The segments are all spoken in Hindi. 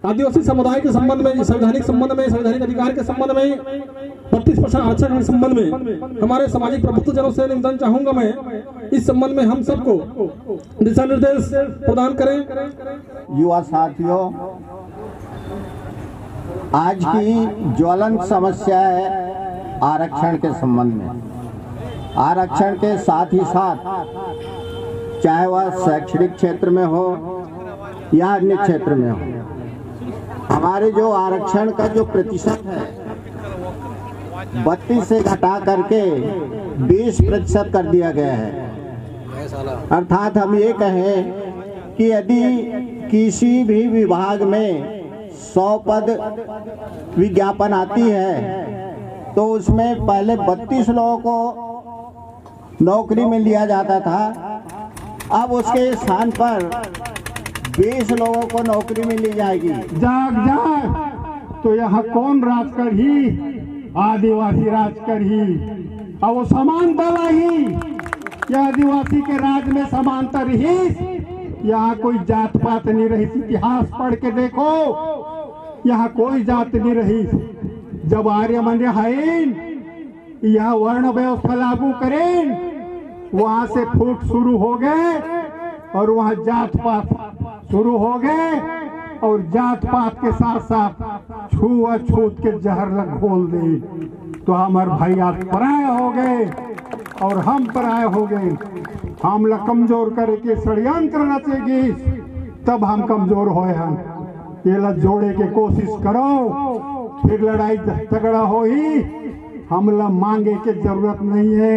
आदिवासी समुदाय के संबंध में, संवैधानिक संबंध में, संवैधानिक अधिकार के संबंध में, 32% आरक्षण के संबंध में हमारे सामाजिक प्रभुत्व जनों से निवेदन चाहूंगा मैं इस संबंध में हम सबको दिशा निर्देश प्रदान करें। युवा साथियों, आज की ज्वलंत समस्या है आरक्षण के संबंध में। आरक्षण के साथ ही साथ चाहे वह शैक्षणिक क्षेत्र में हो या अन्य क्षेत्र में हो, हमारे जो आरक्षण का जो प्रतिशत है 32 से घटा करके 20% कर दिया गया है। अर्थात हम ये कहें कि यदि किसी भी विभाग में 100 पद विज्ञापन आती है तो उसमें पहले 32 लोगों को नौकरी में लिया जाता था, अब उसके स्थान पर 20 लोगों को नौकरी में ली जाएगी। जाग जाग तो यहाँ कौन राज कर ही, आदिवासी राज कर ही। और वो समानता ही, या आदिवासी के राज में समानता रही, यहाँ कोई जात पात नहीं रही। इतिहास पढ़ के देखो, यहाँ कोई जात नहीं रही। जब आर्यमन हाइन यहाँ वर्ण व्यवस्था लागू करें, वहां से फूट शुरू हो गए और वहां जात पात शुरू हो गए, और जात पात के साथ साथ छूत के जहर लग घोल दे। तो हमारे भाई आज पराये हो गए और हम पराये हो गए। हम ला कमजोर करके षड्यंत्र रचेगी, तब हम कमजोर होए हैं। ये ला जोड़े के कोशिश करो, फिर लड़ाई झगड़ा हो ही। हम ला मांगे के जरूरत नहीं है।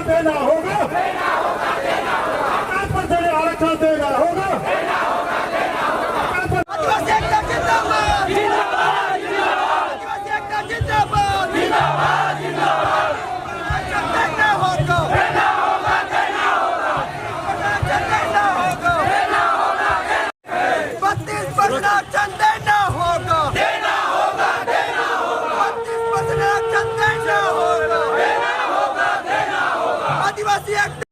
देना होगा, आरक्षण देना होगा। आदिवासी एकता जिंदाबाद, आदिवासी एकता जिंदाबाद, जिंदाबाद, जिंदाबाद। देना होगा, देना होगा, देना होगा, देना होगा, देना होगा। 32% आरक्षण देना होगा, देना होगा, देना होगा। 32% आरक्षण देना होगा, देना होगा, देना होगा। आदिवासी एकता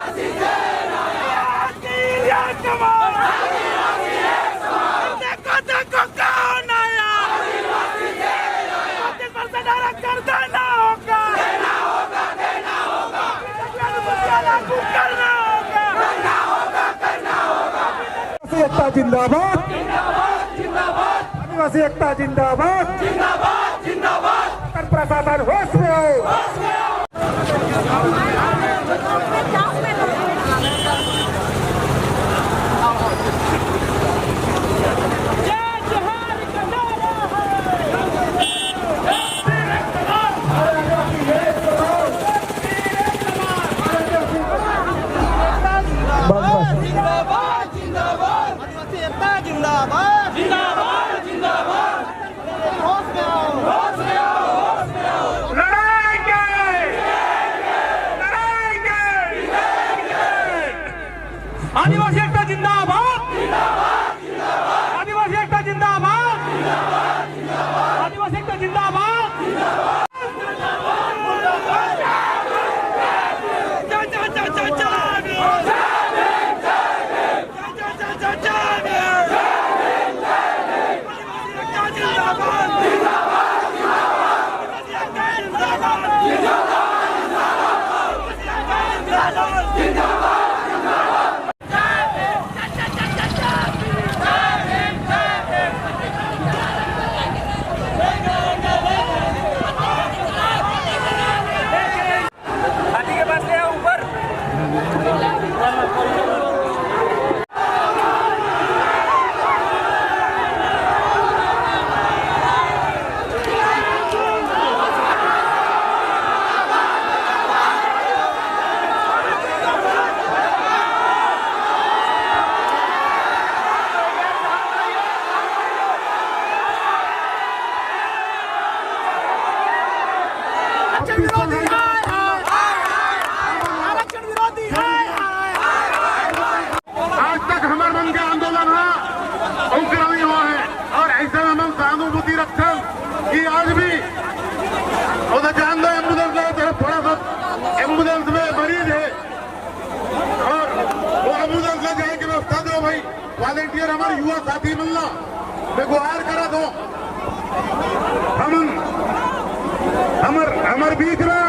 एकता जिंदाबाद, जिंदाबाद, जिंदाबाद। आदिवासी एकता जिंदाबाद, जिंदाबाद, जिंदाबाद। प्रशासन होश में हो, होश में हो। आदिवासी एकता जिंदाबाद, जिंदाबाद, जिंदाबाद। आदिवासी एकता जिंदाबाद, जिंदाबाद, जिंदाबाद। आदिवासी एकता जिंदाबाद, जिंदाबाद। हमारे युवा साथी मिलना मैं गुहार करा दो हम हमार बीच में